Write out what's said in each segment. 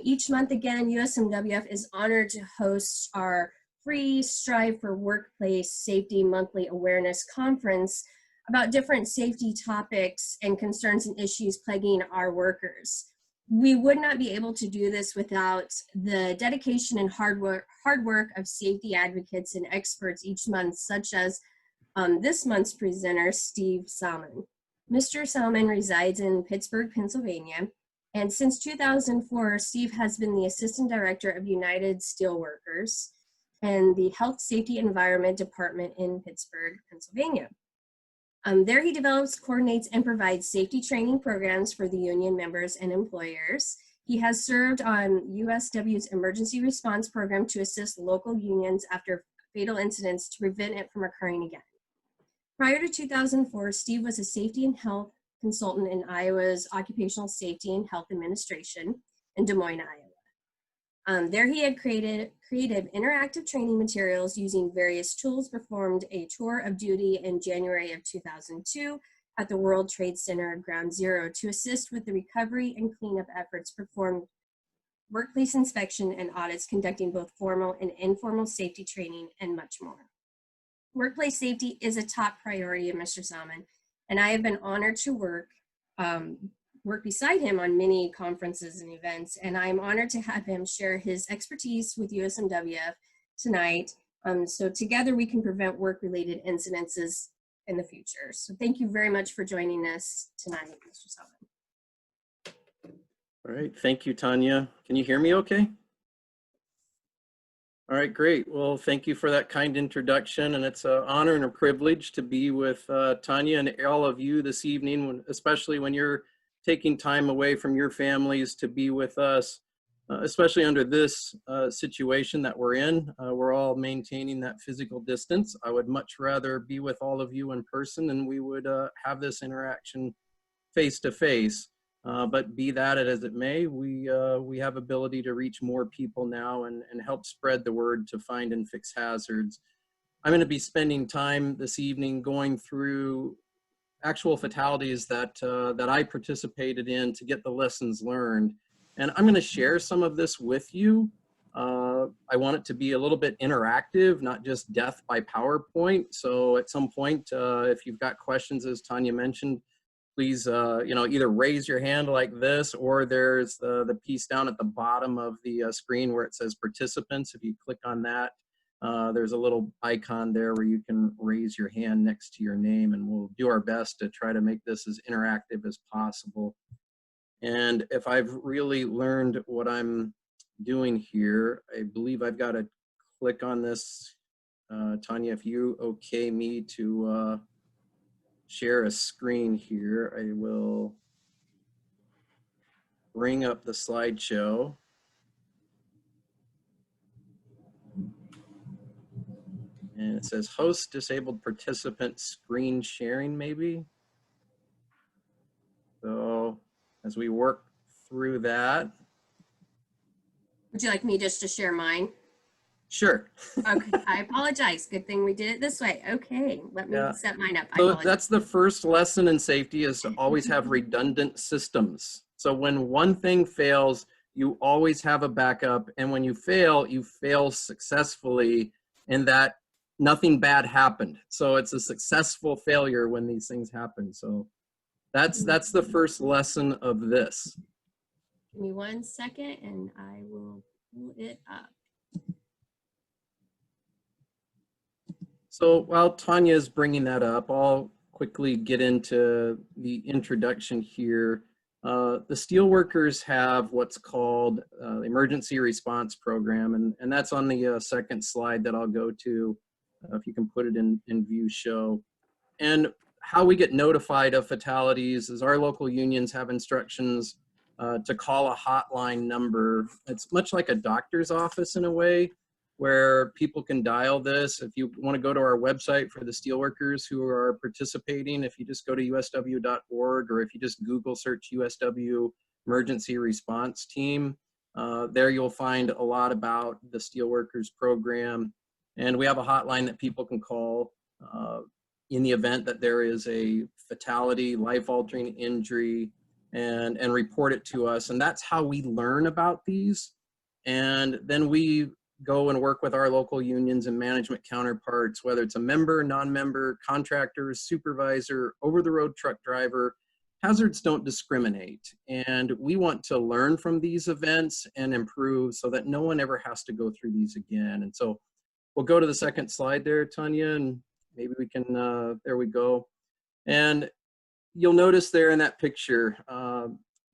Each month again, USMWF is honored to host our free Strive for Workplace Safety Monthly Awareness Conference about different safety topics and concerns and issues plaguing our workers. We would not be able to do this without the dedication and hard work of safety advocates and experts each month, such as this month's presenter, Steve Sallman. Mr. Sallman resides in Pittsburgh, Pennsylvania, and since 2004, Steve has been the Assistant Director of United Steelworkers and the Health, Safety, Environment Department in Pittsburgh, Pennsylvania. There he develops, coordinates, and provides safety training programs for the union members and employers. He has served on USW's emergency response program to assist local unions after fatal incidents to prevent it from occurring again. Prior to 2004, Steve was a safety and health consultant in Iowa's Occupational Safety and Health Administration in Des Moines, Iowa. There he had created interactive training materials using various tools, performed a tour of duty in January of 2002 at the World Trade Center Ground Zero to assist with the recovery and cleanup efforts, performed workplace inspection and audits, conducting both formal and informal safety training, and much more. Workplace safety is a top priority of Mr. Sallman, and I have been honored to work beside him on many conferences and events, and I'm honored to have him share his expertise with USMWF tonight, so together we can prevent work-related incidences in the future. So thank you very much for joining us tonight, Mr. Sallman. All right, thank you, Tanya. Can you hear me okay? All right, great. Well, thank you for that kind introduction, and it's an honor and a privilege to be with Tanya and all of you this evening, especially when you're taking time away from your families to be with us, especially under this situation that we're in. We're all maintaining that physical distance. I would much rather be with all of you in person, and we would have this interaction face to face. But be that as it may, we have ability to reach more people now and help spread the word to find and fix hazards. I'm going to be spending time this evening going through actual fatalities that I participated in to get the lessons learned. And I'm going to share some of this with you. I want it to be a little bit interactive, not just death by PowerPoint. So at some point, if you've got questions, as Tanya mentioned, please, either raise your hand like this, or there's the piece down at the bottom of the screen where it says participants. If you click on that, there's a little icon there where you can raise your hand next to your name, and we'll do our best to try to make this as interactive as possible. And if I've really learned what I'm doing here, I believe I've got to click on this. Tanya, if you okay me to share a screen here, I will bring up the slideshow. And it says host disabled participant screen sharing, maybe. So as we work through that. Would you like me just to share mine? Sure. Okay, I apologize. Good thing we did it this way. Okay, let me set mine up. So that's the first lesson in safety, is to always have redundant systems. So when one thing fails, you always have a backup. And when you fail successfully, in that nothing bad happened. So it's a successful failure when these things happen. So that's the first lesson of this. Give me 1 second and I will pull it up. So while Tanya is bringing that up, I'll quickly get into the introduction here. The steelworkers have what's called the Emergency Response Program, and that's on the second slide that I'll go to, if you can put it in view show. And how we get notified of fatalities is our local unions have instructions to call a hotline number. It's much like a doctor's office in a way, where people can dial this. If you want to go to our website for the steelworkers who are participating, if you just go to usw.org, or if you just Google search USW Emergency Response Team, there you'll find a lot about the steelworkers program. And we have a hotline that people can call in the event that there is a fatality, life-altering injury, and report it to us. And that's how we learn about these. And then we go and work with our local unions and management counterparts, whether it's a member, non-member, contractor, supervisor, over-the-road truck driver. Hazards don't discriminate. And we want to learn from these events and improve so that no one ever has to go through these again. And so we'll go to the second slide there, Tanya, and maybe we can, there we go. And you'll notice there in that picture,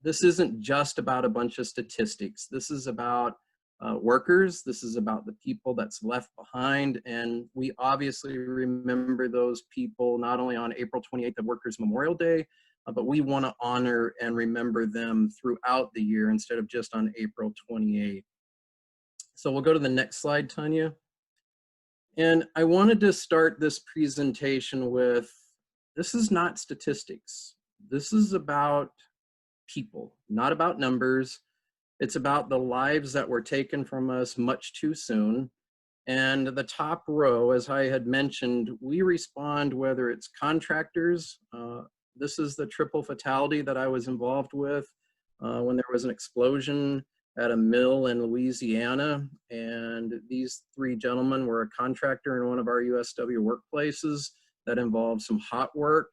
this isn't just about a bunch of statistics. This is about workers. This is about the people that's left behind. And we obviously remember those people not only on April 28th of Workers' Memorial Day, but we want to honor and remember them throughout the year instead of just on April 28th. So we'll go to the next slide, Tanya. And I wanted to start this presentation with, this is not statistics. This is about people, not about numbers. It's about the lives that were taken from us much too soon. And the top row, as I had mentioned, we respond whether it's contractors. This is the triple fatality that I was involved with when there was an explosion at a mill in Louisiana. And these three gentlemen were a contractor in one of our USW workplaces that involved some hot work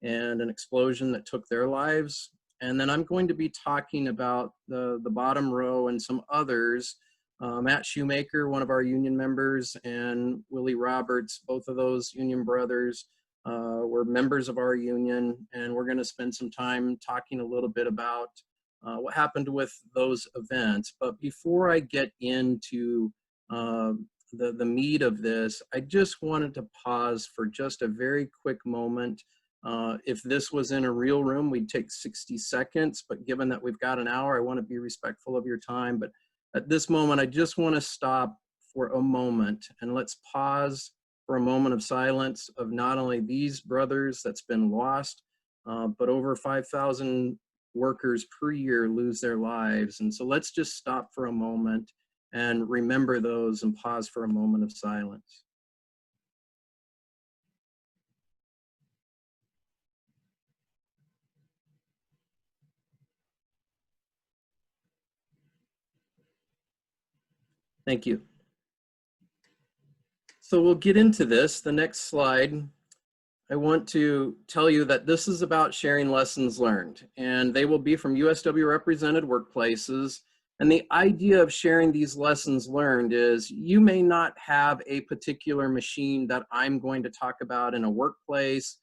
and an explosion that took their lives. And then I'm going to be talking about the bottom row and some others. Matt Shoemaker, one of our union members, and Willie Roberts, both of those union brothers, were members of our union. And we're going to spend some time talking a little bit about what happened with those events. But before I get into the meat of this, I just wanted to pause for just a very quick moment. If this was in a real room, we'd take 60 seconds, but given that we've got an hour, I want to be respectful of your time. But at this moment, I just want to stop for a moment and let's pause for a moment of silence of not only these brothers that's been lost, but over 5,000 workers per year lose their lives. And so let's just stop for a moment and remember those and pause for a moment of silence. Thank you. So we'll get into this. The next slide, I want to tell you that this is about sharing lessons learned, and they will be from USW represented workplaces. And the idea of sharing these lessons learned is you may not have a particular machine that I'm going to talk about in a workplace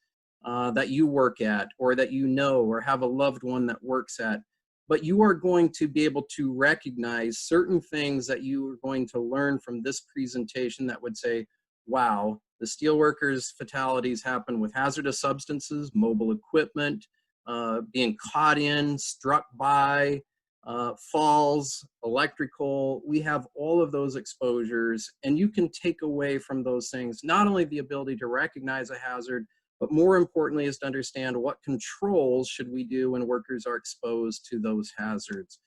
that you work at or that you know or have a loved one that works at, but you are going to be able to recognize certain things that you are going to learn from this presentation that would say, wow, the steelworkers' fatalities happen with hazardous substances, mobile equipment, being caught in, struck by, falls, electrical. We have all of those exposures, and you can take away from those things not only the ability to recognize a hazard, but more importantly is to understand what controls should we do when workers are exposed to those hazards.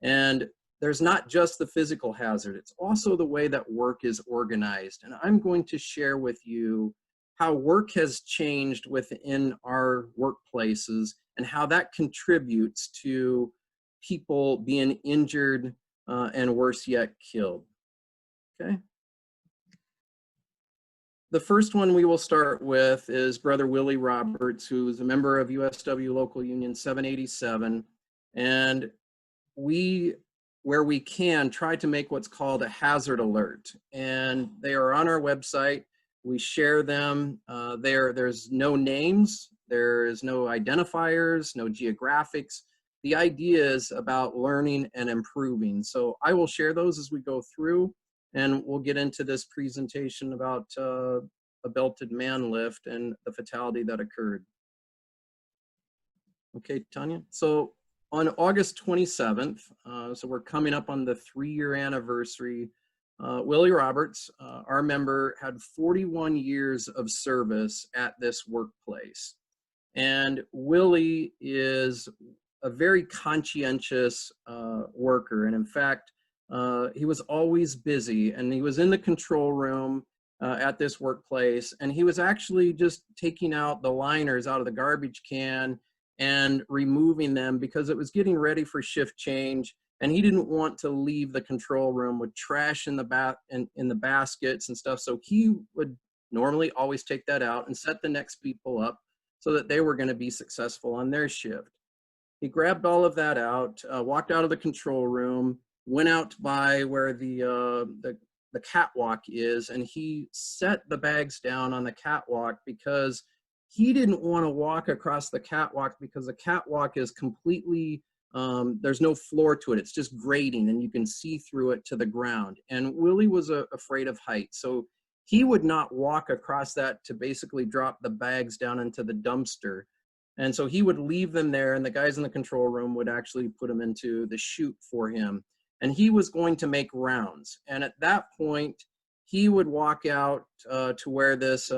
And there's not just the physical hazard, it's also the way that work is organized. And I'm going to share with you how work has changed within our workplaces and how that contributes to people being injured and worse yet, killed. Okay. The first one we will start with is Brother Willie Roberts, who is a member of USW Local Union 787. And we, where we can, try to make what's called a hazard alert. And they are on our website. We share them. There's no names. There is no identifiers, no geographics. The idea is about learning and improving. So I will share those as we go through. And we'll get into this presentation about a belted man lift and the fatality that occurred. Okay, Tanya. So on August 27th, so we're coming up on the 3-year anniversary, Willie Roberts, our member, had 41 years of service at this workplace. And Willie is a very conscientious worker. And in fact, he was always busy, and he was in the control room at this workplace, and he was actually just taking out the liners out of the garbage can and removing them because it was getting ready for shift change. And he didn't want to leave the control room with trash in the baskets and stuff. So he would normally always take that out and set the next people up so that they were going to be successful on their shift. He grabbed all of that out, walked out of the control room, went out by where the catwalk is, and he set the bags down on the catwalk because he didn't want to walk across the catwalk because the catwalk is completely, there's no floor to it. It's just grading and you can see through it to the ground. And Willie was afraid of heights. So he would not walk across that to basically drop the bags down into the dumpster. And so he would leave them there and the guys in the control room would actually put them into the chute for him. And he was going to make rounds. And at that point, he would walk out to where this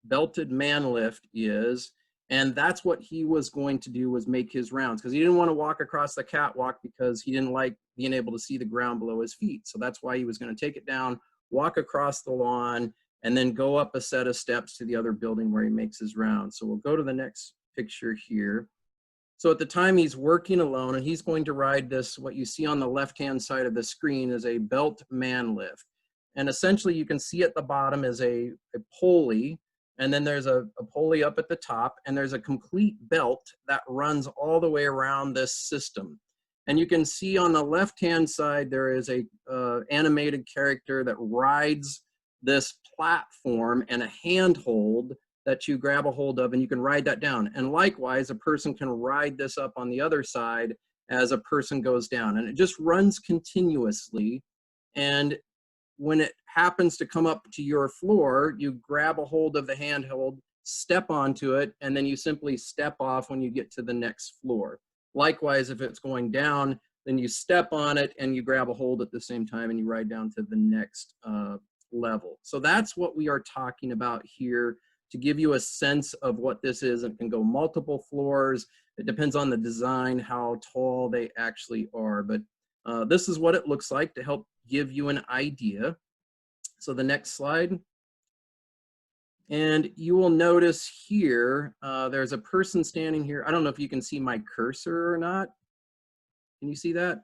belted man lift is. And that's what he was going to do, was make his rounds, because he didn't want to walk across the catwalk because he didn't like being able to see the ground below his feet. So that's why he was going to take it down, walk across the lawn, and then go up a set of steps to the other building where he makes his rounds. So we'll go to the next picture here. So at the time he's working alone, and he's going to ride this, what you see on the left-hand side of the screen is a belt man lift. And essentially you can see at the bottom is a pulley, and then there's a pulley up at the top, and there's a complete belt that runs all the way around this system. And you can see on the left-hand side, there is a animated character that rides this platform and a handhold that you grab a hold of, and you can ride that down. And likewise, a person can ride this up on the other side as a person goes down. And it just runs continuously. And when it happens to come up to your floor, you grab a hold of the handhold, step onto it, and then you simply step off when you get to the next floor. Likewise, if it's going down, then you step on it and you grab a hold at the same time and you ride down to the next level. So that's what we are talking about here, to give you a sense of what this is. It can go multiple floors. It depends on the design, how tall they actually are. But this is what it looks like to help give you an idea. So the next slide. And you will notice here, there's a person standing here. I don't know if you can see my cursor or not. Can you see that?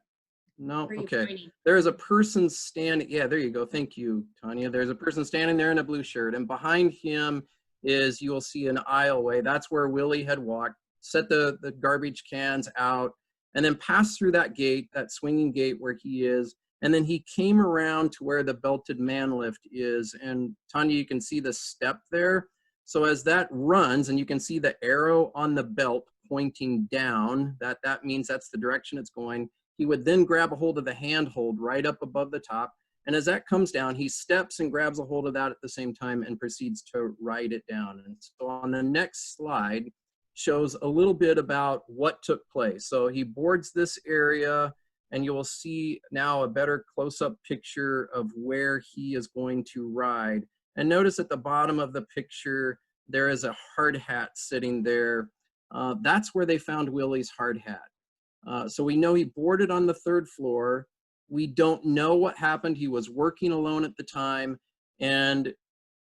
No, okay. There is a person standing, yeah, there you go. Thank you, Tanya. There's a person standing there in a blue shirt, and behind him is, you'll see an aisleway. That's where Willie had walked, set the garbage cans out, and then passed through that gate, that swinging gate where he is. And then he came around to where the belted man lift is. And Tanya, you can see the step there. So as that runs, and you can see the arrow on the belt pointing down, that means that's the direction it's going. He would then grab a hold of the handhold right up above the top. And as that comes down, he steps and grabs a hold of that at the same time and proceeds to ride it down. And so on the next slide shows a little bit about what took place. So he boards this area, and you will see now a better close-up picture of where he is going to ride. And notice at the bottom of the picture, there is a hard hat sitting there. That's where they found Willie's hard hat. So we know he boarded on the 3rd floor. We don't know what happened. He was working alone at the time, and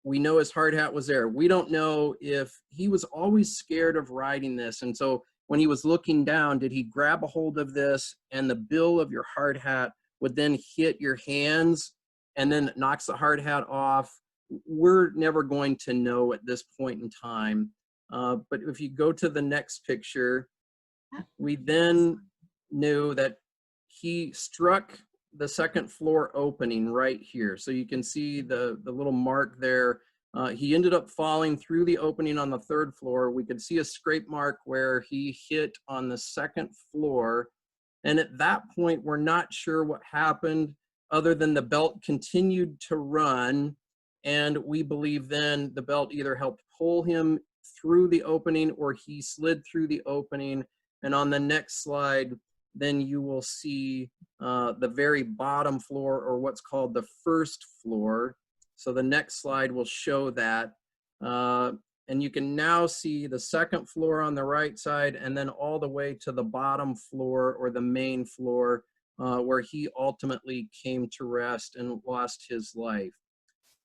we know his hard hat was there. We don't know if he was always scared of riding this. And so when he was looking down, did he grab a hold of this and the bill of your hard hat would then hit your hands and then it knocks the hard hat off? We're never going to know at this point in time. But if you go to the next picture, we then knew that he struck the 2nd floor opening right here. So you can see the little mark there. He ended up falling through the opening on the 3rd floor. We could see a scrape mark where he hit on the 2nd floor. And at that point, we're not sure what happened other than the belt continued to run. And we believe then the belt either helped pull him through the opening or he slid through the opening. And on the next slide, then you will see the very bottom floor, or what's called the 1st floor. So the next slide will show that. And you can now see the 2nd floor on the right side, and then all the way to the bottom floor, or the main floor, where he ultimately came to rest and lost his life.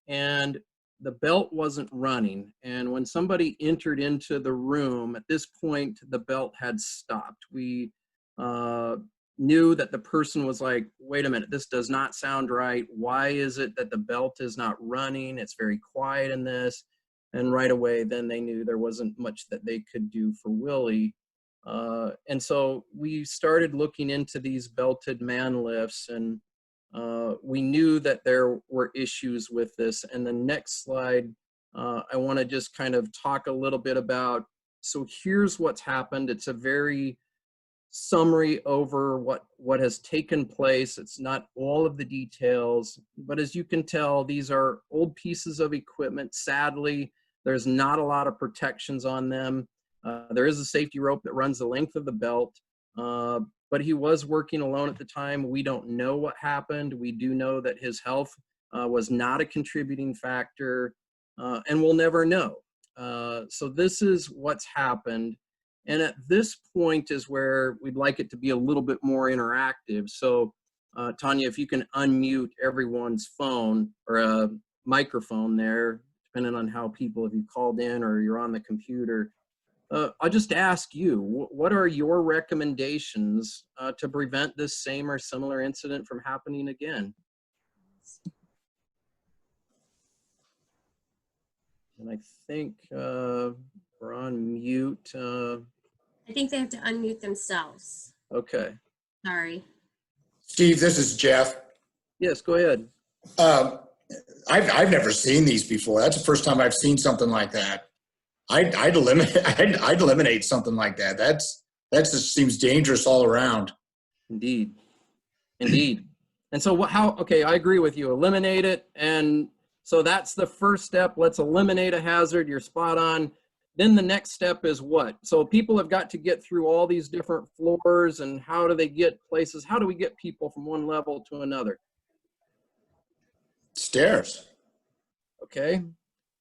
And the belt wasn't running. And when somebody entered into the room, at this point, the belt had stopped. We knew that the person was like, wait a minute, this does not sound right. Why is it that the belt is not running? It's very quiet in this. And right away, then they knew there wasn't much that they could do for Willie. And so we started looking into these belted man lifts, and we knew that there were issues with this. And the next slide, I want to just kind of talk a little bit about, so here's what's happened. It's a very summary over what has taken place. It's not all of the details, but as you can tell, these are old pieces of equipment. Sadly, there's not a lot of protections on them. There is a safety rope that runs the length of the belt, but he was working alone at the time. We don't know what happened. We do know that his health was not a contributing factor, and we'll never know. So this is what's happened. And at this point is where we'd like it to be a little bit more interactive. So Tanya, if you can unmute everyone's phone or microphone there, depending on how people, if you called in or you're on the computer. I'll just ask you, what are your recommendations to prevent this same or similar incident from happening again? And I think we're on mute. I think they have to unmute themselves. Okay. Sorry. Steve, this is Jeff. Yes, go ahead. I've never seen these before. That's the first time I've seen something like that. I'd eliminate something like that. That just seems dangerous all around. Indeed. Indeed. And so okay, I agree with you. Eliminate it. And so that's the first step. Let's eliminate a hazard. You're spot on. Then the next step is what? So people have got to get through all these different floors, and how do they get places? How do we get people from one level to another? Stairs. Okay.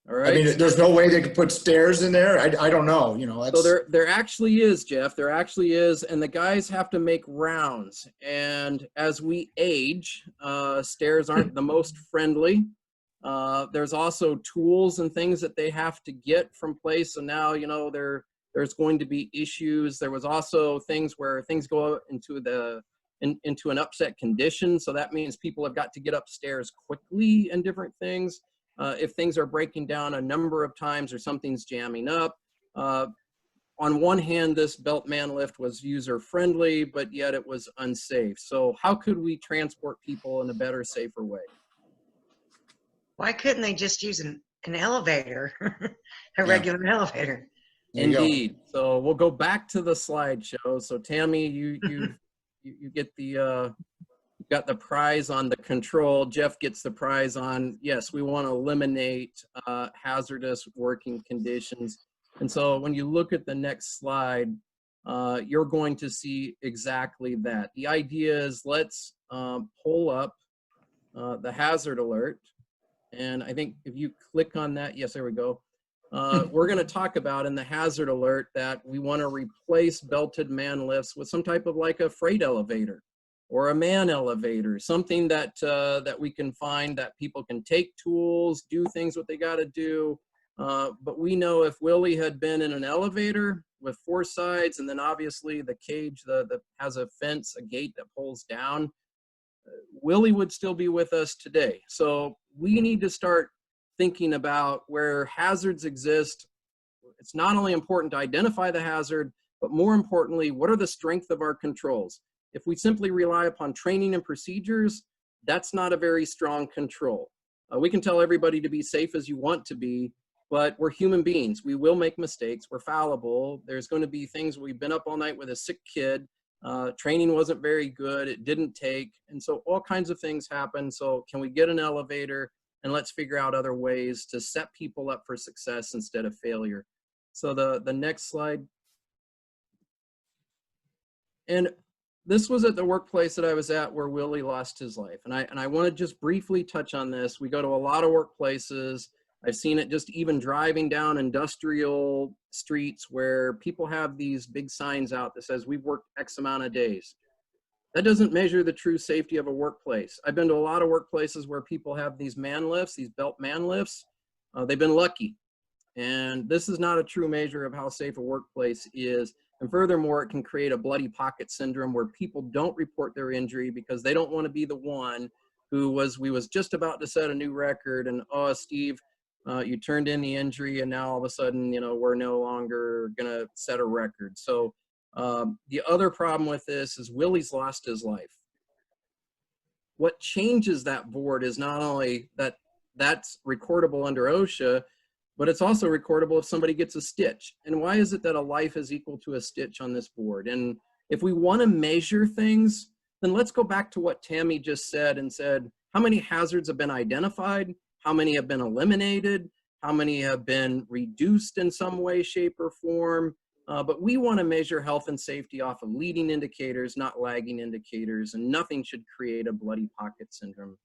All right. I mean, there's no way they could put stairs in there. I don't know. You know. That's... So there actually is, Jeff. There actually is, and the guys have to make rounds. And as we age, stairs aren't the most friendly. There's also tools and things that they have to get from place. So now, you know, there's going to be issues. There was also things where things go into into an upset condition. So that means people have got to get upstairs quickly and different things. If things are breaking down a number of times or something's jamming up. On one hand, this belt man lift was user friendly, but yet it was unsafe. So how could we transport people in a better, safer way? Why couldn't they just use an elevator, a regular elevator? Indeed. So we'll go back to the slideshow. So Tammy, you get the you got the prize on the control. Jeff gets the prize on, yes, we want to eliminate hazardous working conditions. And so when you look at the next slide, you're going to see exactly that. The idea is let's pull up the hazard alert. And I think if you click on that, yes, there we go. We're going to talk about in the hazard alert that we want to replace belted man lifts with some type of like a freight elevator or a man elevator, something that that we can find that people can take tools, do things what they got to do. But we know if Willie had been in an elevator with 4 sides, and then obviously the cage that has a fence, a gate that pulls down, Willie would still be with us today. So we need to start thinking about where hazards exist. It's not only important to identify the hazard, but more importantly, what are the strength of our controls? If we simply rely upon training and procedures, that's not a very strong control. We can tell everybody to be safe as you want to be, but we're human beings. We will make mistakes. We're fallible. There's going to be things. We've been up all night with a sick kid. Training wasn't very good. It didn't take. And so all kinds of things happen. So can we get an elevator, and let's figure out other ways to set people up for success instead of failure. So the next slide. And this was at the workplace that I was at where Willie lost his life. And I want to just briefly touch on this. We go to a lot of workplaces. I've seen it just even driving down industrial streets where people have these big signs out that says we've worked X amount of days. That doesn't measure the true safety of a workplace. I've been to a lot of workplaces where people have these man lifts, these belt man lifts, they've been lucky. And this is not a true measure of how safe a workplace is. And furthermore, it can create a bloody pocket syndrome where people don't report their injury because they don't want to be the one who we was just about to set a new record and, oh, Steve, you turned in the injury and now all of a sudden, you know, we're no longer going to set a record. So the other problem with this is Willie's lost his life. What changes that board is not only that that's recordable under OSHA, but it's also recordable if somebody gets a stitch. And why is it that a life is equal to a stitch on this board? And if we want to measure things, then let's go back to what Tammy just said and said, how many hazards have been identified? How many have been eliminated? How many have been reduced in some way, shape, or form? But we want to measure health and safety off of leading indicators, not lagging indicators, and nothing should create a bloody pocket syndrome.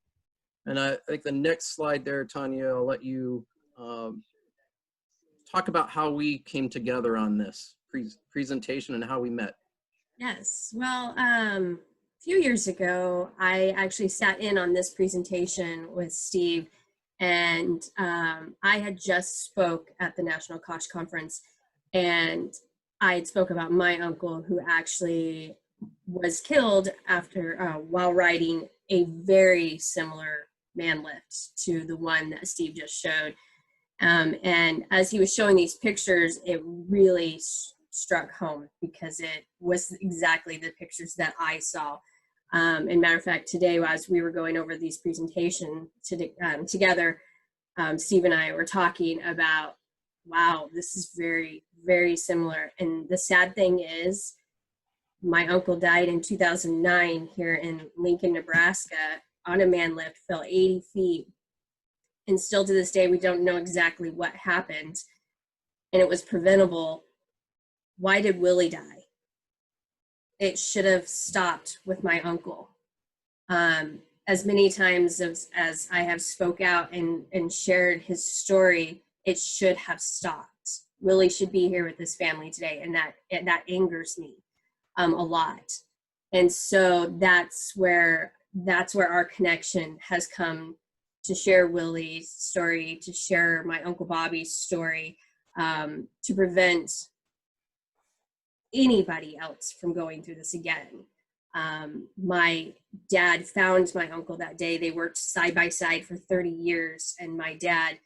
And I think the next slide there, Tanya, I'll let you talk about how we came together on this presentation and how we met. Yes, well, a few years ago, I actually sat in on this presentation with Steve, and I had just spoke at the National COSH conference, and I had spoke about my uncle who actually was killed after while riding a very similar man lift to the one that Steve just showed. And as he was showing these pictures, it really struck home because it was exactly the pictures that I saw. And matter of fact, today as we were going over these presentations together, Steve and I were talking about, wow, this is very, very similar. And the sad thing is, my uncle died in 2009 here in Lincoln, Nebraska on a man lift, fell 80 feet. And still to this day, we don't know exactly what happened. And it was preventable. Why did Willie die? It should have stopped with my uncle. As many times as I have spoke out and shared his story, it should have stopped. Willie should be here with his family today, and that angers me a lot. And so that's where our connection has come, to share Willie's story, to share my Uncle Bobby's story, to prevent anybody else from going through this again. My dad found my uncle that day. They worked side by side for 30 years. And my dad,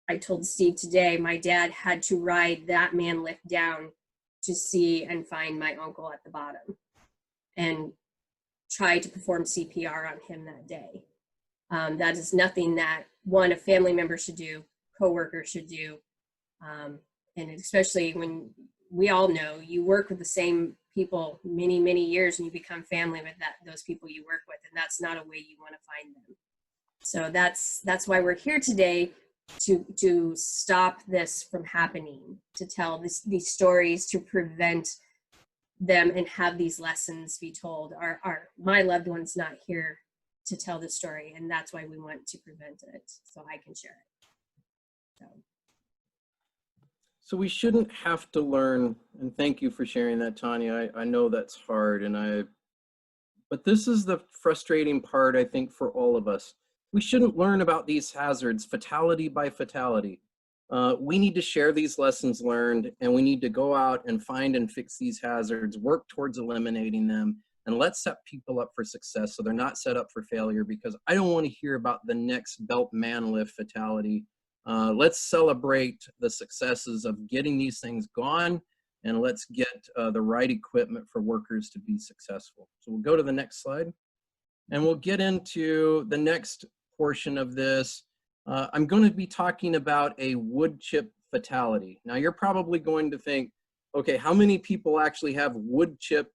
I told Steve today, my dad had to ride that man lift down to see and find my uncle at the bottom and try to perform CPR on him that day. That is nothing that a family member should do, coworker should do. And especially when we all know you work with the same people many, many years and you become family with those people you work with, and that's not a way you want to find them. So that's why we're here today, to stop this from happening, to tell these stories, to prevent them and have these lessons be told. My loved one's not here to tell the story, and that's why we want to prevent it, so I can share it. So we shouldn't have to learn, and thank you for sharing that, Tanya. I know that's hard, but this is the frustrating part, I think, for all of us. We shouldn't learn about these hazards fatality by fatality. We need to share these lessons learned, and we need to go out and find and fix these hazards, work towards eliminating them, and let's set people up for success so they're not set up for failure, because I don't want to hear about the next belt man lift fatality. Let's celebrate the successes of getting these things gone, and let's get the right equipment for workers to be successful. So we'll go to the next slide, and we'll get into the next portion of this. I'm going to be talking about a wood chip fatality. Now you're probably going to think, okay, how many people actually have wood chip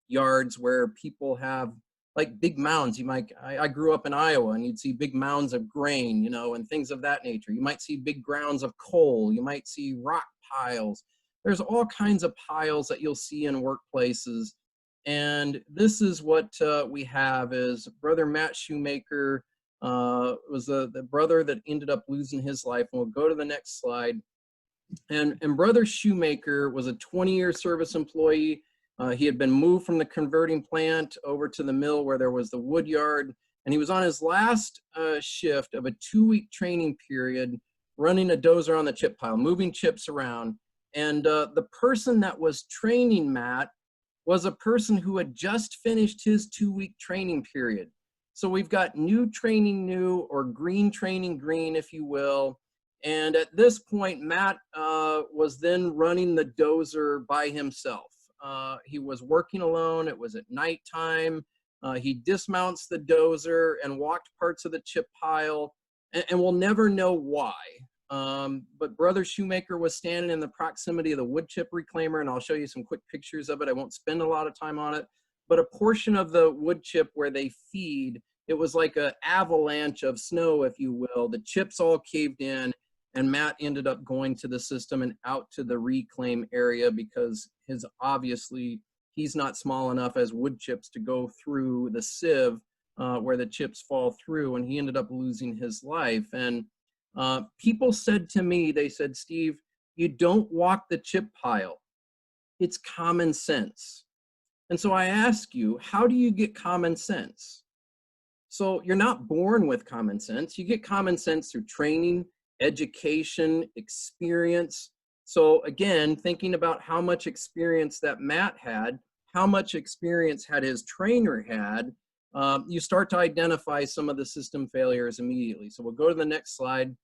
yards where people have like big mounds? I grew up in Iowa, and you'd see big mounds of grain, you know, and things of that nature. You might see big grounds of coal. You might see rock piles. There's all kinds of piles that you'll see in workplaces. And this is what we have is Brother Matt Shoemaker was the brother that ended up losing his life. And we'll go to the next slide. And Brother Shoemaker was a 20-year service employee. He had been moved from the converting plant over to the mill where there was the wood yard. And he was on his last shift of a 2-week training period, running a dozer on the chip pile, moving chips around. And the person that was training Matt was a person who had just finished his 2-week training period. So we've got new training new, or green training green, if you will. And at this point, Matt was then running the dozer by himself. He was working alone. It was at nighttime. He dismounts the dozer and walked parts of the chip pile, and we'll never know why. But Brother Shoemaker was standing in the proximity of the wood chip reclaimer, and I'll show you some quick pictures of it. I won't spend a lot of time on it, but a portion of the wood chip where they feed, it was like an avalanche of snow, if you will. The chips all caved in, and Matt ended up going to the system and out to the reclaim area because obviously he's not small enough as wood chips to go through the sieve where the chips fall through, and he ended up losing his life. And people said to me, they said, Steve, you don't walk the chip pile. It's common sense. And so I ask you, how do you get common sense? So you're not born with common sense. You get common sense through training, education, experience. So again, thinking about how much experience that Matt had, how much experience had his trainer had, you start to identify some of the system failures immediately. So we'll go to the next slide,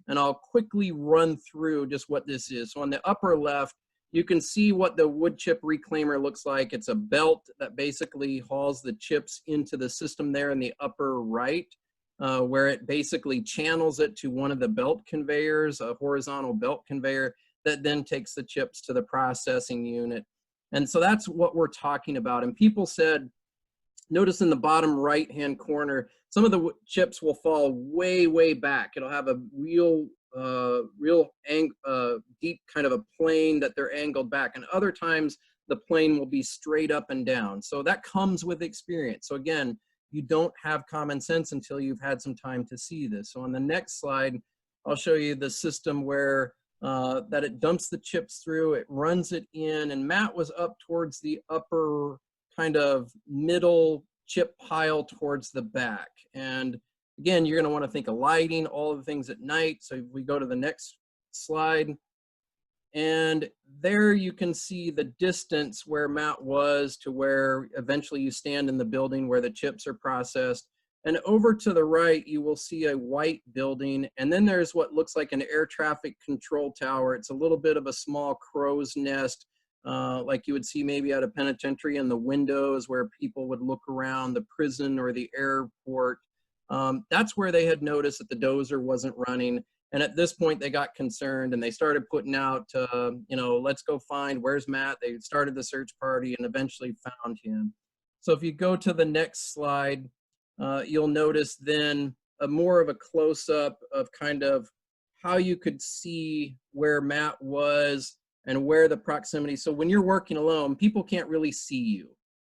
and I'll quickly run through just what this is. So on the upper left, you can see what the wood chip reclaimer looks like. It's a belt that basically hauls the chips into the system there in the upper right, where it basically channels it to one of the belt conveyors, a horizontal belt conveyor that then takes the chips to the processing unit. And so that's what we're talking about. And people said, notice in the bottom right-hand corner, some of the chips will fall way, way back. It'll have a real deep kind of a plane that they're angled back. And other times the plane will be straight up and down. So that comes with experience. So again, you don't have common sense until you've had some time to see this. So on the next slide, I'll show you the system where that it dumps the chips through, it runs it in, and Matt was up towards the upper kind of middle chip pile towards the back. And again, you're going to want to think of lighting, all of the things at night. So if we go to the next slide, and there you can see the distance where Matt was to where eventually you stand in the building where the chips are processed. And over to the right, you will see a white building. And then there's what looks like an air traffic control tower. It's a little bit of a small crow's nest, like you would see maybe at a penitentiary in the windows where people would look around the prison or the airport. That's where they had noticed that the dozer wasn't running. And at this point, they got concerned and they started putting out, let's go find, where's Matt? They started the search party and eventually found him. So if you go to the next slide, you'll notice then more of a close-up of kind of how you could see where Matt was and where the proximity. So when you're working alone, people can't really see you.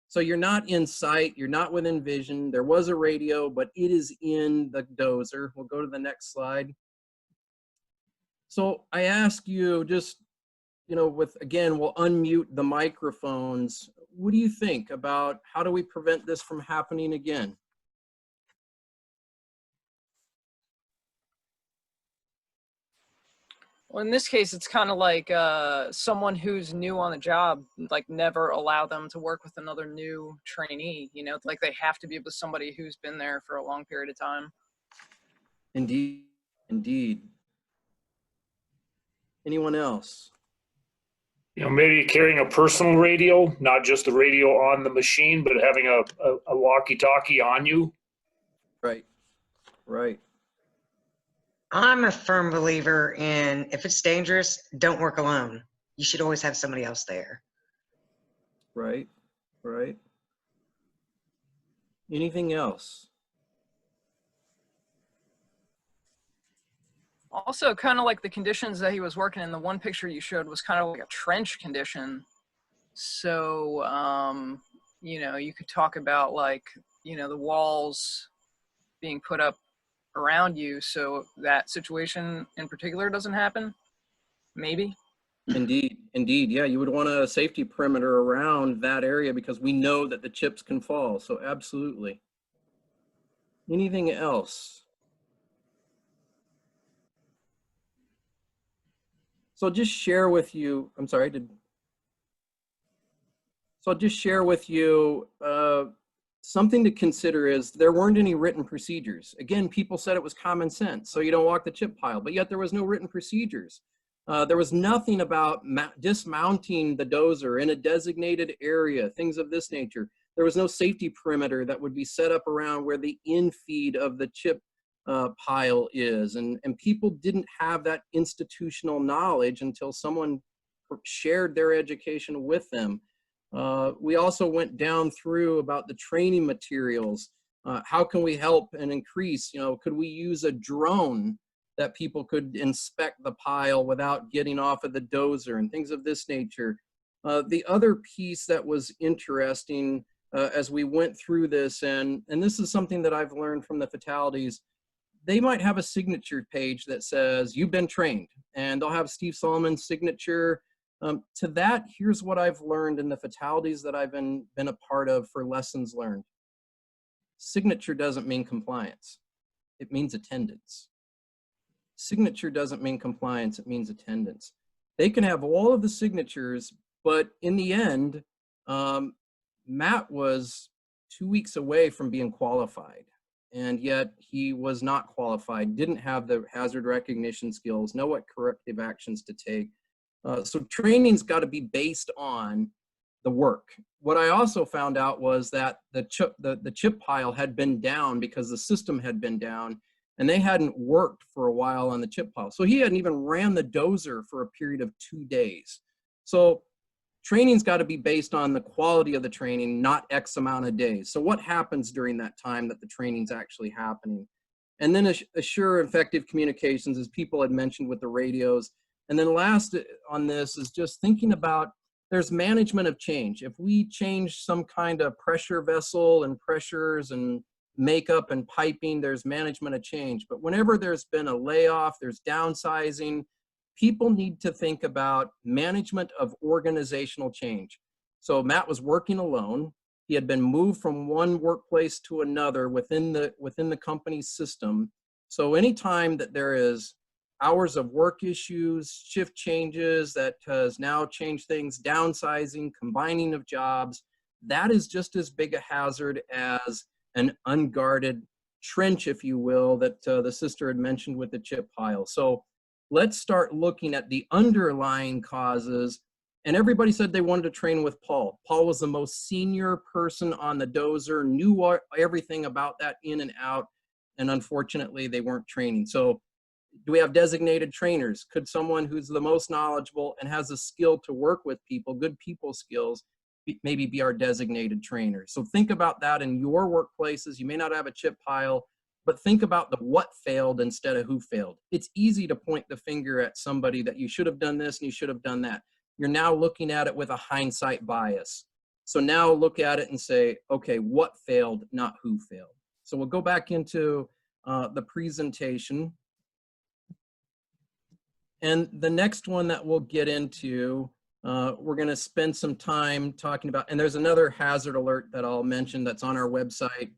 So you're not in sight, you're not within vision. There was a radio, but it is in the dozer. We'll go to the next slide. So I ask you just, again, we'll unmute the microphones. What do you think about how do we prevent this from happening again? Well, in this case, it's kind of like someone who's new on the job, like never allow them to work with another new trainee, like they have to be with somebody who's been there for a long period of time. Indeed, indeed. Anyone else? Maybe carrying a personal radio, not just the radio on the machine, but having a walkie-talkie on you. Right, right. I'm a firm believer in if it's dangerous, don't work alone. You should always have somebody else there. Right, right. Anything else? Also, kind of like the conditions that he was working in, the one picture you showed was kind of like a trench condition. So, you could talk about like, the walls being put up around you so that situation in particular doesn't happen, maybe. Indeed, indeed. Yeah, you would want a safety perimeter around that area because we know that the chips can fall. So absolutely. Anything else? So I'll just share with you, I'm sorry, so I'll just share with you something to consider is there weren't any written procedures. Again, people said it was common sense, so you don't walk the chip pile, but yet there was no written procedures. There was nothing about dismounting the dozer in a designated area, things of this nature. There was no safety perimeter that would be set up around where the infeed of the chip pile is. And people didn't have that institutional knowledge until someone shared their education with them. We also went down through about the training materials. How can we help and increase? You know, could we use a drone that people could inspect the pile without getting off of the dozer and things of this nature? The other piece that was interesting as we went through this, and this is something that I've learned from the fatalities, they might have a signature page that says, you've been trained, and they'll have Steve Sallman's signature. To that, here's what I've learned in the fatalities that I've been a part of for lessons learned. Signature doesn't mean compliance. It means attendance. Signature doesn't mean compliance, it means attendance. They can have all of the signatures, but in the end, Matt was 2 weeks away from being qualified, and yet he was not qualified, didn't have the hazard recognition skills, know what corrective actions to take. So training's got to be based on the work. What I also found out was that the chip pile had been down because the system had been down, and they hadn't worked for a while on the chip pile. So he hadn't even ran the dozer for a period of 2 days. So training's got to be based on the quality of the training, not X amount of days. So what happens during that time that the training's actually happening? And then assure effective communications, as people had mentioned with the radios. And then last on this is just thinking about, there's management of change. If we change some kind of pressure vessel and pressures and makeup and piping, there's management of change. But whenever there's been a layoff, there's downsizing, people need to think about management of organizational change. So Matt was working alone. He had been moved from one workplace to another within the company's system. So anytime that there is hours of work issues, shift changes that has now changed things, downsizing, combining of jobs, that is just as big a hazard as an unguarded trench, if you will, that the sister had mentioned with the chip pile. So let's start looking at the underlying causes. And everybody said they wanted to train with Paul. Paul was the most senior person on the dozer, knew everything about that in and out, and unfortunately they weren't training. So do we have designated trainers? Could someone who's the most knowledgeable and has a skill to work with people, good people skills, maybe be our designated trainer? So think about that in your workplaces. You may not have a chip pile, but think about the what failed instead of who failed. It's easy to point the finger at somebody that you should have done this and you should have done that. You're now looking at it with a hindsight bias. So now look at it and say, okay, what failed, not who failed. So we'll go back into the presentation. And the next one that we'll get into, we're going to spend some time talking about, and there's another hazard alert that I'll mention that's on our website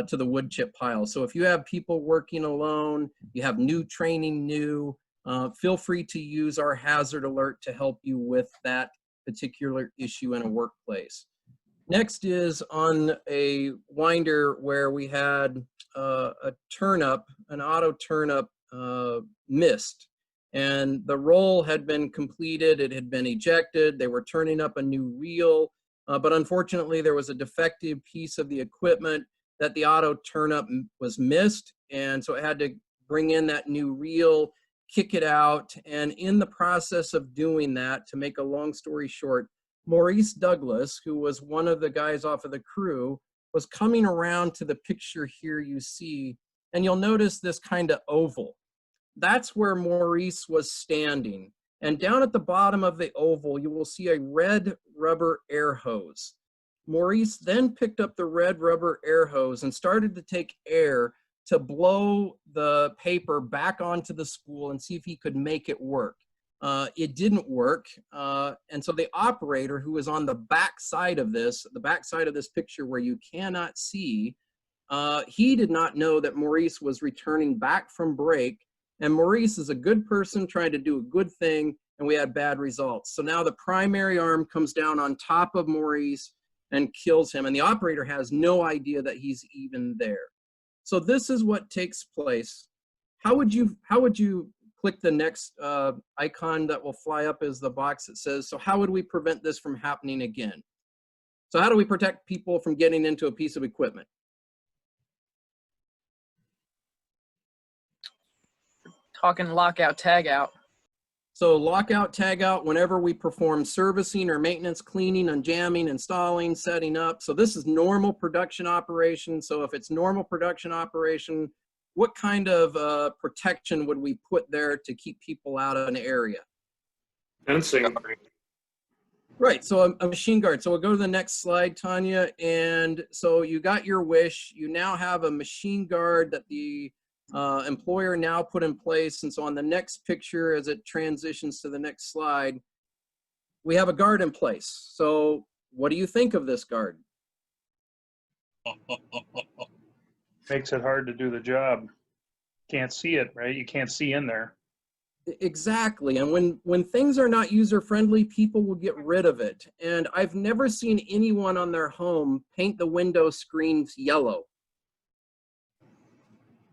to the wood chip pile. So if you have people working alone, you have new training, feel free to use our hazard alert to help you with that particular issue in a workplace. Next is on a winder where we had a turn-up, an auto turn-up missed. And the roll had been completed, it had been ejected, they were turning up a new reel, but unfortunately there was a defective piece of the equipment that the auto turn-up was missed, and so it had to bring in that new reel, kick it out, and in the process of doing that, to make a long story short, Maurice Douglas, who was one of the guys off of the crew, was coming around to the picture here you see, and you'll notice this kind of oval. That's where Maurice was standing. And down at the bottom of the oval, you will see a red rubber air hose. Maurice then picked up the red rubber air hose and started to take air to blow the paper back onto the spool and see if he could make it work. It didn't work. And so the operator, who was on the back side of this, picture where you cannot see, He did not know that Maurice was returning back from break, and Maurice is a good person trying to do a good thing, and we had bad results. So now the primary arm comes down on top of Maurice and kills him, and the operator has no idea that he's even there. So this is what takes place. How would you click the next icon that will fly up as the box that says, so how would we prevent this from happening again? So how do we protect people from getting into a piece of equipment? Talking lockout, tag out. So lockout, tag out whenever we perform servicing or maintenance, cleaning, unjamming, installing, setting up. So this is normal production operation. So if it's normal production operation, what kind of protection would we put there to keep people out of an area? Fencing. Right, so a machine guard. So we'll go to the next slide, Tanya. And so you got your wish. You now have a machine guard that the employer now put in place. And so on the next picture, as it transitions to the next slide, we have a guard in place. So what do you think of this guard? Makes it hard to do the job. Can't see it, right? You can't see in there. Exactly. And when things are not user-friendly, people will get rid of it. And I've never seen anyone on their home paint the window screens yellow.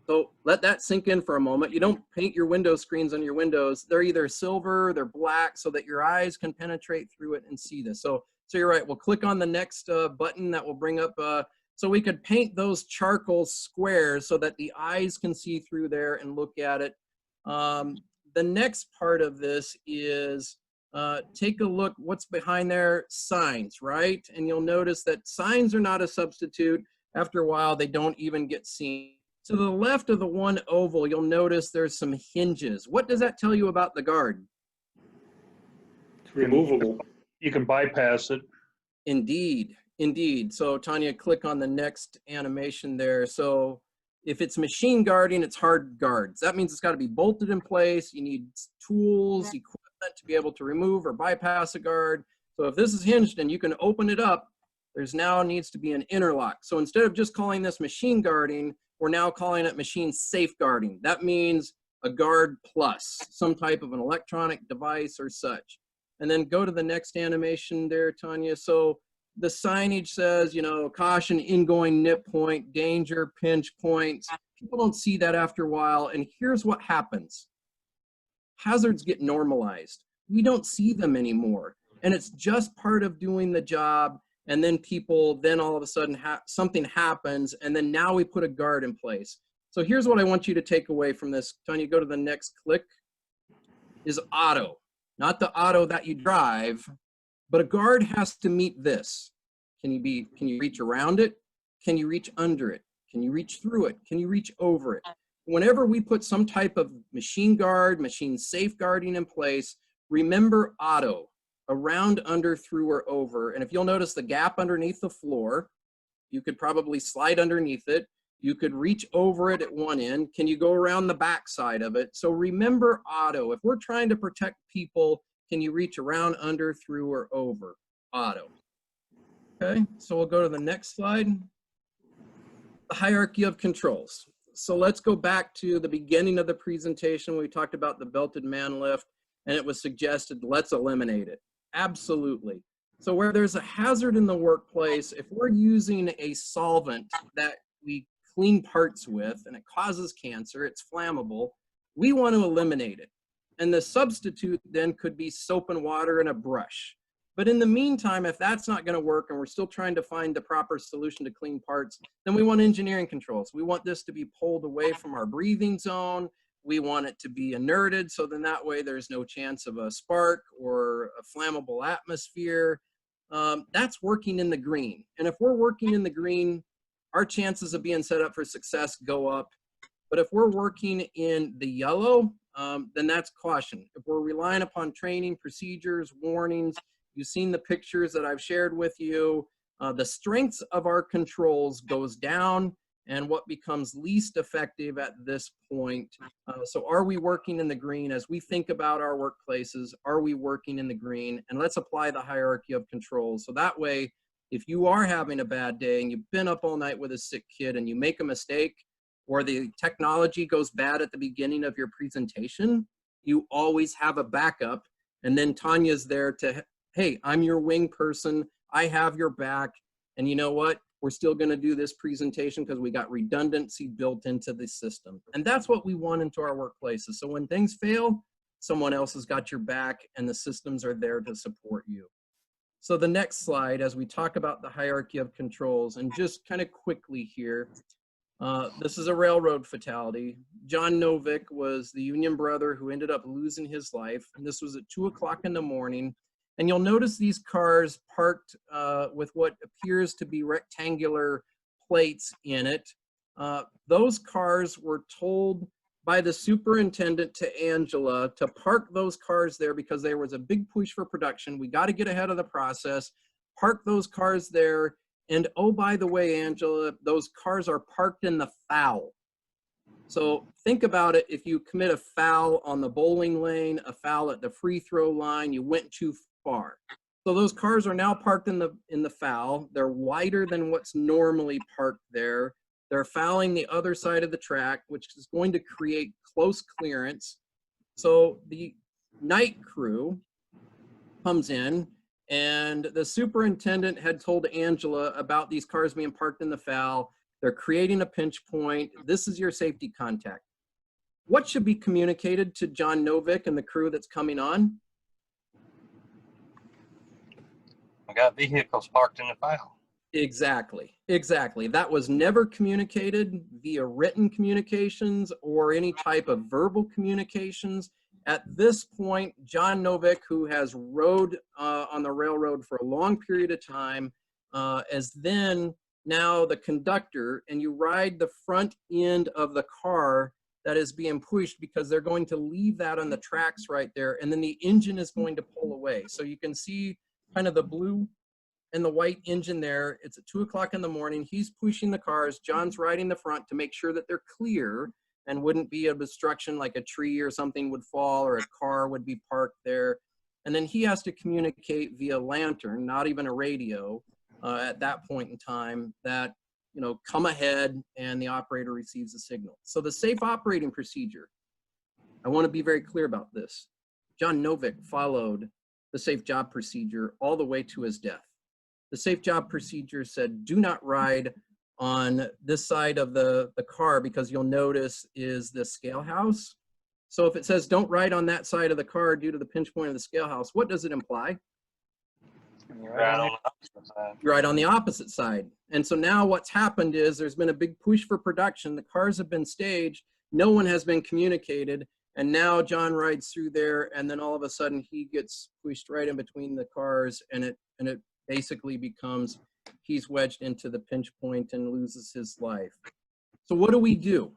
So let that sink in for a moment. You don't paint your window screens on your windows. They're either silver, they're black, so that your eyes can penetrate through it and see this. So you're right. We'll click on the next button that will bring up, so we could paint those charcoal squares so that the eyes can see through there and look at it. The next part of this is take a look what's behind there, signs, right? And you'll notice that signs are not a substitute. After a while, they don't even get seen. To the left of the one oval, you'll notice there's some hinges. What does that tell you about the guard? It's removable. You can bypass it. Indeed, indeed. So Tanya, click on the next animation there. So if it's machine guarding, it's hard guards. That means it's got to be bolted in place. You need tools, equipment to be able to remove or bypass a guard. So if this is hinged and you can open it up, there's now needs to be an interlock. So instead of just calling this machine guarding, we're now calling it machine safeguarding. That means a guard plus, some type of an electronic device or such. And then go to the next animation there, Tanya. So the signage says, you know, caution, ingoing nip point, danger, pinch points. People don't see that after a while. And here's what happens. Hazards get normalized. We don't see them anymore. And it's just part of doing the job. And then people, then all of a sudden something happens. And then now we put a guard in place. So here's what I want you to take away from this. Tanya, go to the next click, is auto. Not the auto that you drive, but a guard has to meet this. Can you reach around it? Can you reach under it? Can you reach through it? Can you reach over it? Whenever we put some type of machine guard, machine safeguarding in place, remember auto, around, under, through, or over. And if you'll notice the gap underneath the floor, you could probably slide underneath it. You could reach over it at one end. Can you go around the back side of it? So remember auto. If we're trying to protect people, can you reach around, under, through, or over? Auto. Okay, so we'll go to the next slide. The hierarchy of controls. So let's go back to the beginning of the presentation. We talked about the belted man lift, and it was suggested, let's eliminate it. Absolutely. So where there's a hazard in the workplace, if we're using a solvent that we clean parts with and it causes cancer, it's flammable, we want to eliminate it. And the substitute then could be soap and water and a brush. But in the meantime, if that's not going to work and we're still trying to find the proper solution to clean parts, then we want engineering controls. We want this to be pulled away from our breathing zone. We want it to be inerted, so then that way there's no chance of a spark or a flammable atmosphere. That's working in the green. And if we're working in the green, our chances of being set up for success go up. But if we're working in the yellow, then that's caution. If we're relying upon training, procedures, warnings, you've seen the pictures that I've shared with you, the strengths of our controls goes down, and what becomes least effective at this point. So are we working in the green? As we think about our workplaces, are we working in the green? And let's apply the hierarchy of controls. So that way, If you are having a bad day and you've been up all night with a sick kid and you make a mistake, or the technology goes bad at the beginning of your presentation, you always have a backup. And then Tanya's there to, hey, I'm your wing person. I have your back. And you know what? We're still going to do this presentation because we got redundancy built into the system. And that's what we want into our workplaces. So when things fail, someone else has got your back and the systems are there to support you. So the next slide, as we talk about the hierarchy of controls, and just kind of quickly here, this is a railroad fatality. John Novick was the union brother who ended up losing his life. And this was at 2 o'clock in the morning. And you'll notice these cars parked with what appears to be rectangular plates in it. Those cars were told by the superintendent to Angela to park those cars there because there was a big push for production. We got to get ahead of the process, park those cars there. And oh, by the way, Angela, those cars are parked in the foul. So think about it. If you commit a foul on the bowling lane, a foul at the free throw line, you went too far. So those cars are now parked in the foul. They're wider than what's normally parked there. They're fouling the other side of the track, which is going to create close clearance. So the night crew comes in, and the superintendent had told Angela about these cars being parked in the foul. They're creating a pinch point. This is your safety contact. What should be communicated to John Novick and the crew that's coming on? I got vehicles parked in the foul. Exactly, exactly. That was never communicated via written communications or any type of verbal communications. At this point, John Novick, who has rode on the railroad for a long period of time, as then now the conductor, and you ride the front end of the car that is being pushed because they're going to leave that on the tracks right there, and then the engine is going to pull away. So you can see kind of the blue and the white engine there. It's at 2 o'clock in the morning. He's pushing the cars. John's riding the front to make sure that they're clear and wouldn't be a obstruction, like a tree or something would fall or a car would be parked there. And then he has to communicate via lantern, not even a radio, at that point in time, that, you know, come ahead, and the operator receives a signal. So the safe operating procedure, I want to be very clear about this. John Novick followed the safe job procedure all the way to his death. The safe job procedure said, do not ride on this side of the car, because you'll notice is the scale house. So if it says don't ride on that side of the car due to the pinch point of the scale house, what does it imply? Right on the opposite side. You're right on the opposite side. And so now what's happened is there's been a big push for production. The cars have been staged. No one has been communicated. And now John rides through there, and then all of a sudden he gets pushed right in between the cars, and it basically becomes he's wedged into the pinch point and loses his life. So what do we do?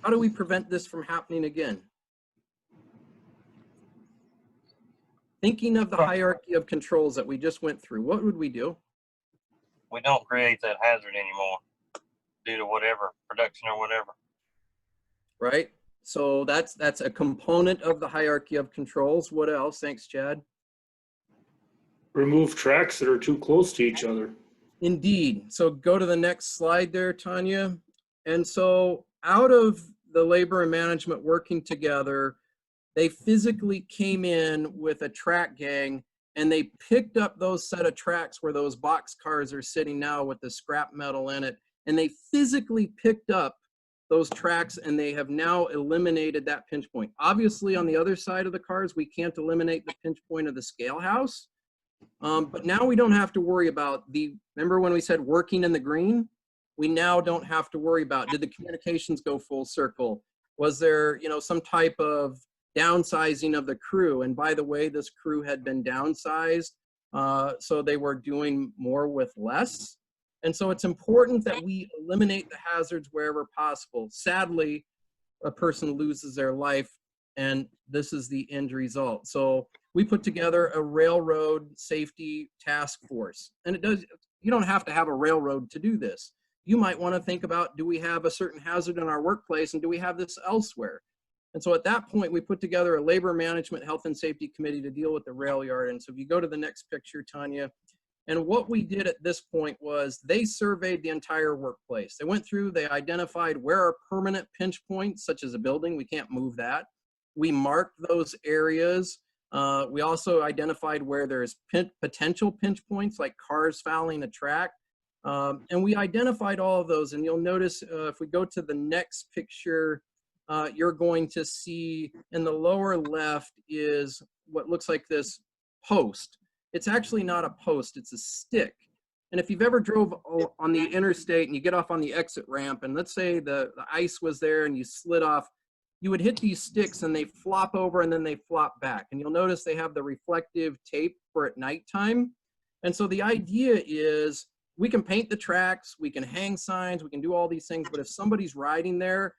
How do we prevent this from happening again? Thinking of the hierarchy of controls that we just went through, what would we do? We don't create that hazard anymore due to whatever, production or whatever. Right? So that's a component of the hierarchy of controls. What else? Thanks, Chad. Remove tracks that are too close to each other. Indeed. So go to the next slide there, Tanya. And so out of the labor and management working together, they physically came in with a track gang, and they picked up those set of tracks where those box cars are sitting now with the scrap metal in it. And they physically picked up those tracks, and they have now eliminated that pinch point. Obviously, on the other side of the cars, we can't eliminate the pinch point of the scale house. But now we don't have to worry about remember when we said working in the green? We now don't have to worry about, did the communications go full circle? Was there, some type of downsizing of the crew? And by the way, this crew had been downsized, so they were doing more with less. And so it's important that we eliminate the hazards wherever possible. Sadly, a person loses their life, and this is the end result. So we put together a railroad safety task force. And you don't have to have a railroad to do this. You might want to think about, do we have a certain hazard in our workplace, and do we have this elsewhere? And so at that point, we put together a labor management health and safety committee to deal with the rail yard. And so if you go to the next picture, Tanya, And what we did at this point was they surveyed the entire workplace. They went through, they identified where are permanent pinch points, such as a building, we can't move that. We marked those areas. We also identified where there's potential pinch points, like cars fouling a track. And we identified all of those. And you'll notice if we go to the next picture, you're going to see in the lower left is what looks like this post. It's actually not a post, it's a stick. And if you've ever drove on the interstate and you get off on the exit ramp, and let's say the ice was there and you slid off, you would hit these sticks and they flop over and then they flop back. And you'll notice they have the reflective tape for at nighttime. And so the idea is we can paint the tracks, we can hang signs, we can do all these things, but if somebody's riding there,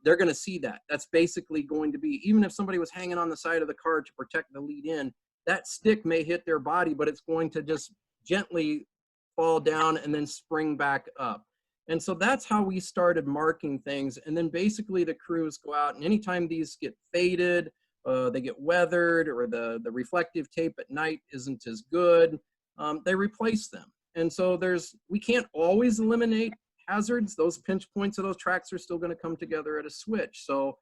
they're gonna see that. That's basically going to be, even if somebody was hanging on the side of the car to protect the lead in, that stick may hit their body, but it's going to just gently fall down and then spring back up. And so that's how we started marking things. And then basically the crews go out, and anytime these get faded, they get weathered, or the reflective tape at night isn't as good, they replace them. And so we can't always eliminate hazards. Those pinch points of those tracks are still going to come together at a switch. So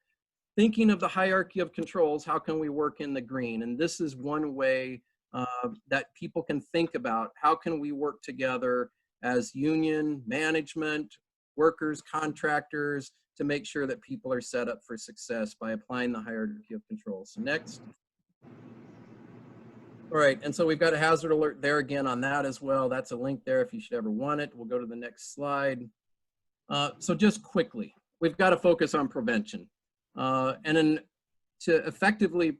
thinking of the hierarchy of controls, how can we work in the green? And this is one way that people can think about how can we work together as union, management, workers, contractors, to make sure that people are set up for success by applying the hierarchy of controls. So next. All right, and so we've got a hazard alert there again on that as well. That's a link there if you should ever want it. We'll go to the next slide. So just quickly, we've got to focus on prevention. And then to effectively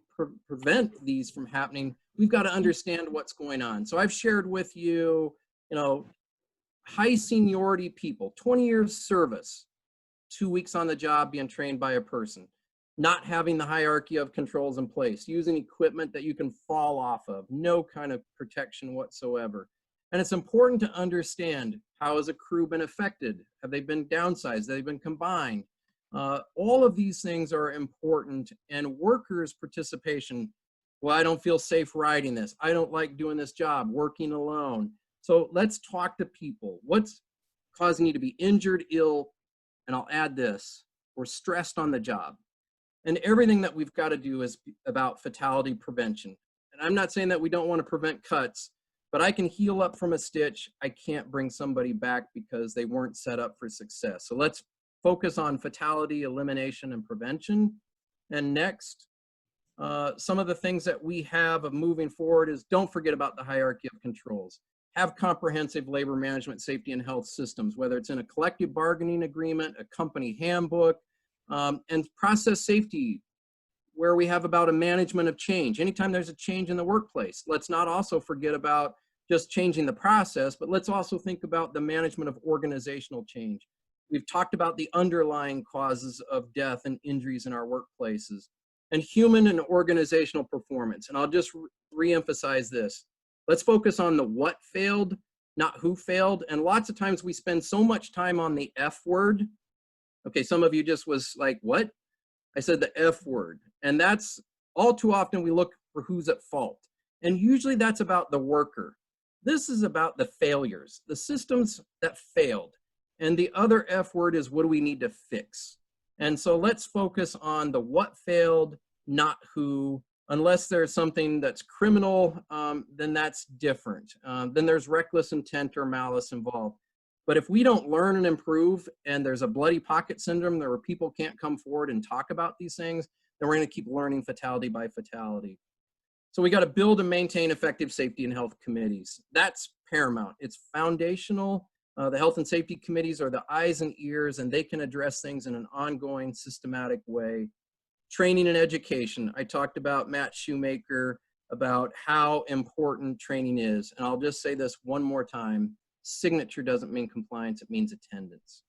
prevent these from happening, we've got to understand what's going on. So I've shared with you, high seniority people, 20 years service, 2 weeks on the job being trained by a person, not having the hierarchy of controls in place, using equipment that you can fall off of, no kind of protection whatsoever. And it's important to understand, how has a crew been affected? Have they been downsized? Have they been combined? All of these things are important, and workers' participation. Well, I don't feel safe riding this. I don't like doing this job, working alone. So let's talk to people. What's causing you to be injured, ill, and I'll add this, or stressed on the job. And everything that we've got to do is about fatality prevention. And I'm not saying that we don't want to prevent cuts, but I can heal up from a stitch. I can't bring somebody back because they weren't set up for success. So let's focus on fatality elimination and prevention. And next, some of the things that we have of moving forward is don't forget about the hierarchy of controls. Have comprehensive labor management, safety, and health systems, whether it's in a collective bargaining agreement, a company handbook, and process safety, where we have about a management of change. Anytime there's a change in the workplace, let's not also forget about just changing the process, but let's also think about the management of organizational change. We've talked about the underlying causes of death and injuries in our workplaces, and human and organizational performance. And I'll just re-emphasize this. Let's focus on the what failed, not who failed. And lots of times we spend so much time on the F word. Okay, some of you just was like, what? I said the F word. And that's all too often we look for who's at fault. And usually that's about the worker. This is about the failures, the systems that failed. And the other F word is, what do we need to fix? And so let's focus on the what failed, not who. Unless there's something that's criminal, then that's different. Then there's reckless intent or malice involved. But if we don't learn and improve, and there's a bloody pocket syndrome where people can't come forward and talk about these things, then we're going to keep learning fatality by fatality. So we got to build and maintain effective safety and health committees. That's paramount. It's foundational. The health and safety committees are the eyes and ears, and they can address things in an ongoing, systematic way. Training and education. I talked about Matt Shoemaker, about how important training is. And I'll just say this one more time. Signature doesn't mean compliance, it means attendance.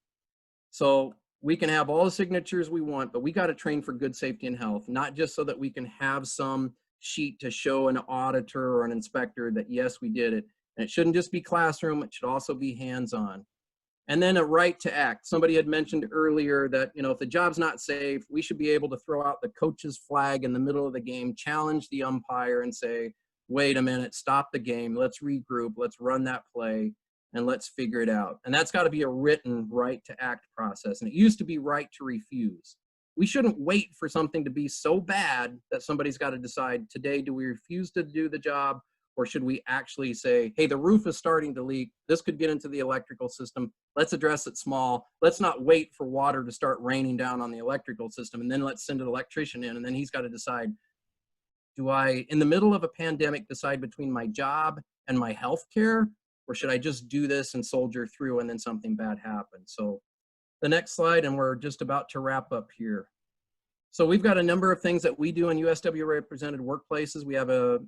So we can have all the signatures we want, but we got to train for good safety and health, not just so that we can have some sheet to show an auditor or an inspector that, yes, we did it. And it shouldn't just be classroom, it should also be hands-on. And then a right to act. Somebody had mentioned earlier that, if the job's not safe, we should be able to throw out the coach's flag in the middle of the game, challenge the umpire and say, wait a minute, stop the game, let's regroup, let's run that play, and let's figure it out. And that's got to be a written right to act process. And it used to be right to refuse. We shouldn't wait for something to be so bad that somebody's got to decide, today, do we refuse to do the job, or should we actually say, hey, the roof is starting to leak, this could get into the electrical system, let's address it small, let's not wait for water to start raining down on the electrical system, and then let's send an electrician in, and then he's got to decide, do I, in the middle of a pandemic, decide between my job and my health care, or should I just do this and soldier through and then something bad happens? So the next slide, and we're just about to wrap up here. So we've got a number of things that we do in USW represented workplaces. We have a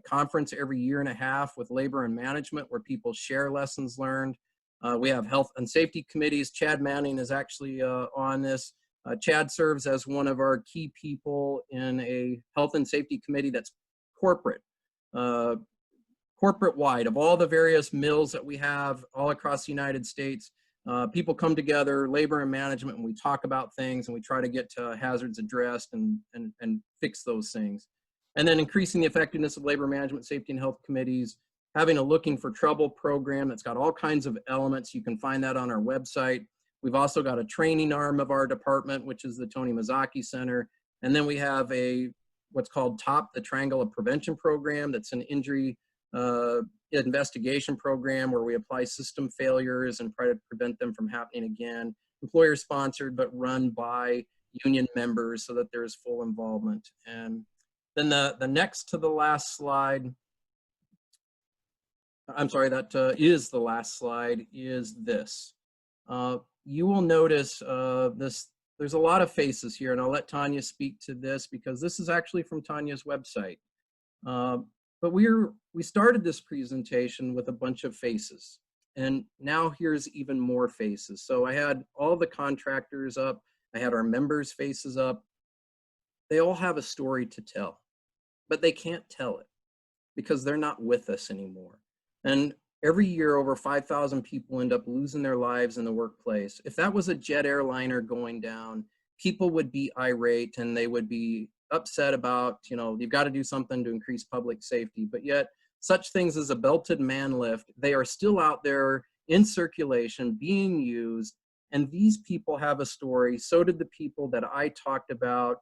conference every year and a half with labor and management where people share lessons learned. We have health and safety committees. Chad Manning is actually on this. Chad serves as one of our key people in a health and safety committee that's corporate. Corporate-wide, of all the various mills that we have all across the United States, people come together, labor and management, and we talk about things and we try to get hazards addressed and fix those things. And then increasing the effectiveness of labor management, safety, and health committees, having a Looking for Trouble program that's got all kinds of elements. You can find that on our website. We've also got a training arm of our department, which is the Tony Mazzocchi Center. And then we have what's called TOP, the Triangle of Prevention program. That's an injury investigation program where we apply system failures and try to prevent them from happening again. Employer sponsored, but run by union members so that there's full involvement. And then the next to the last slide, I'm sorry, that is the last slide, is this. You will notice there's a lot of faces here, and I'll let Tanya speak to this because this is actually from Tanya's website. But we started this presentation with a bunch of faces, and now here's even more faces. So I had all the contractors up, I had our members' faces up. They all have a story to tell, but they can't tell it because they're not with us anymore. And every year, over 5,000 people end up losing their lives in the workplace. If that was a jet airliner going down, people would be irate and they would be upset about, you've got to do something to increase public safety. But yet, such things as a belted man lift, they are still out there in circulation, being used. And these people have a story. So did the people that I talked about.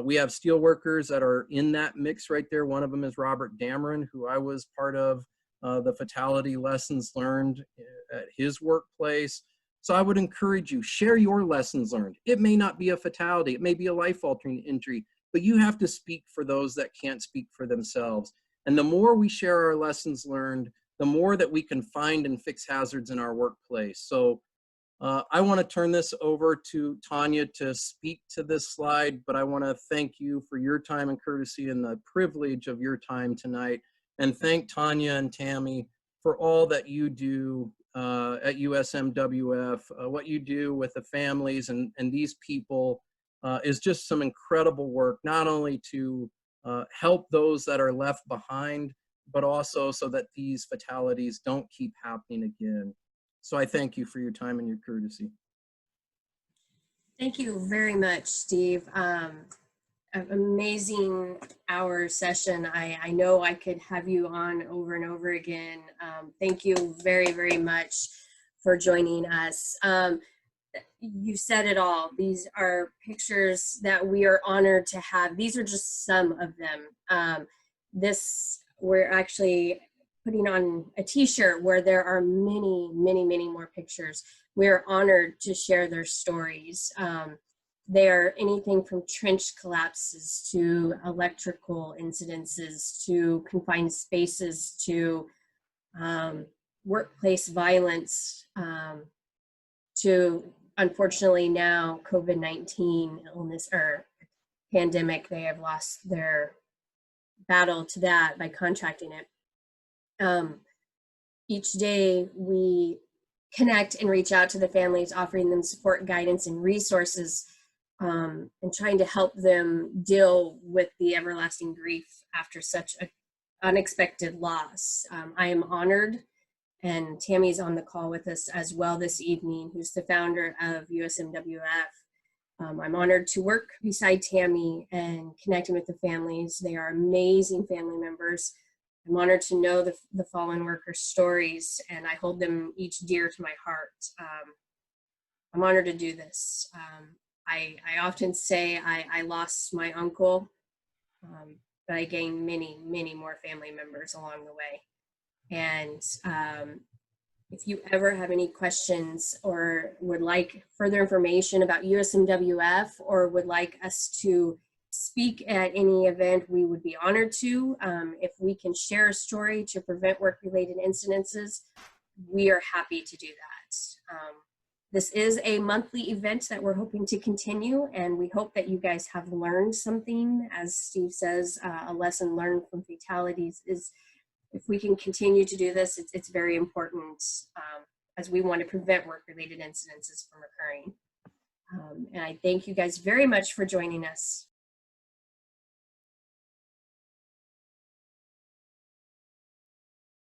We have steel workers that are in that mix right there. One of them is Robert Dameron, who I was part of the fatality lessons learned at his workplace. So I would encourage you, share your lessons learned. It may not be a fatality, it may be a life-altering injury, but you have to speak for those that can't speak for themselves. And the more we share our lessons learned, the more that we can find and fix hazards in our workplace. So I want to turn this over to Tanya to speak to this slide, but I want to thank you for your time and courtesy and the privilege of your time tonight. And thank Tanya and Tammy for all that you do at USMWF. What you do with the families and these people is just some incredible work, not only to help those that are left behind, but also so that these fatalities don't keep happening again. So I thank you for your time and your courtesy. Thank you very much, Steve. An amazing hour session. I know I could have you on over and over again. Thank you very, very much for joining us. You said it all. These are pictures that we are honored to have. These are just some of them. We're actually putting on a t-shirt where there are many, many, many more pictures. We are honored to share their stories. They are anything from trench collapses to electrical incidences to confined spaces to workplace violence to, unfortunately, now COVID-19 illness or pandemic. They have lost their battle to that by contracting it. Each day we connect and reach out to the families, offering them support, guidance, and resources, and trying to help them deal with the everlasting grief after such an unexpected loss. I am honored, and Tammy's on the call with us as well this evening, who's the founder of USMWF. I'm honored to work beside Tammy and connecting with the families. They are amazing family members. I'm honored to know the fallen workers' stories, and I hold them each dear to my heart. I'm honored to do this. I often say I lost my uncle, but I gained many, many more family members along the way. And if you ever have any questions or would like further information about USMWF or would like us to speak at any event, we would be honored to. If we can share a story to prevent work-related incidences, we are happy to do that. This is a monthly event that we're hoping to continue, and we hope that you guys have learned something. As Steve says, a lesson learned from fatalities is if we can continue to do this, it's very important as we want to prevent work-related incidences from occurring. And I thank you guys very much for joining us.